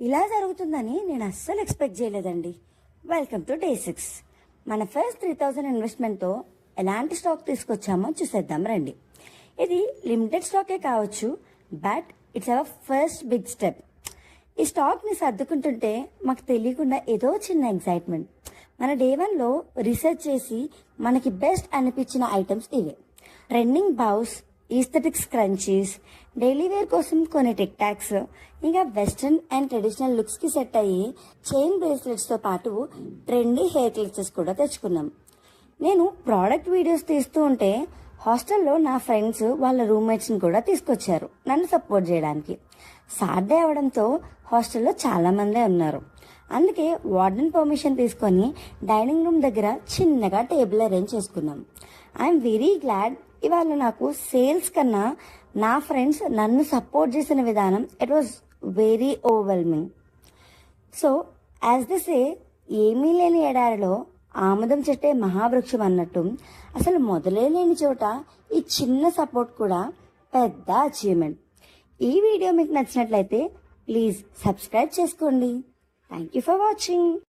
ఇలా జరుగుతుందని నేను అస్సలు ఎక్స్పెక్ట్ చేయలేదండి. Welcome to day 6. మన ఫస్ట్ 3000 ఇన్వెస్ట్మెంట్తో ఎలాంటి స్టాక్ తీసుకొచ్చామో చూసేద్దాం రండి. ఇది లిమిటెడ్ స్టాకే కావచ్చు, but it's our first big step. ఈ స్టాక్ని సర్దుకుంటుంటే మాకు తెలియకుండా ఏదో చిన్న ఎగ్జైట్మెంట్. మన డే 1లో రీసెర్చ్ చేసి మనకి బెస్ట్ అనిపించిన ఐటమ్స్ ఇవే. Trending bows, aesthetics scrunchies, daily wear కోసం కొన్ని టిక్ టాక్స్, ఇంకా వెస్ట్రన్ అండ్ ట్రెడిషనల్ లుక్స్కి సెట్ అయ్యి చైన్ బ్రేస్లెట్స్తో పాటు ట్రెండీ హెయిర్ క్లిప్స్ కూడా తెచ్చుకున్నాం. నేను ప్రోడక్ట్ వీడియోస్ తీస్తూ ఉంటే హాస్టల్లో నా ఫ్రెండ్స్ వాళ్ళ రూమ్మేట్స్ని కూడా తీసుకొచ్చారు నన్ను సపోర్ట్ చేయడానికి. సాటర్డే అవడంతో హాస్టల్లో చాలా మందే ఉన్నారు. అందుకే వార్డెన్ పర్మిషన్ తీసుకొని డైనింగ్ రూమ్ దగ్గర చిన్నగా టేబుల్ అరేంజ్ చేసుకున్నాం. I'm very glad. ఇవాళ నాకు సేల్స్ కన్నా నా ఫ్రెండ్స్ నన్ను సపోర్ట్ చేసిన విధానం it was very overwhelming. So as they say, ఏమీ లేని ఎడారిలో ఆముదం చెట్టే మహావృక్షం అన్నట్టు అసలు మొదలే లేని చోట ఈ చిన్న సపోర్ట్ కూడా పెద్ద అచీవ్మెంట్. ఈ వీడియో మీకు నచ్చినట్లయితే ప్లీజ్ సబ్స్క్రైబ్ చేసుకోండి. Thank you for watching.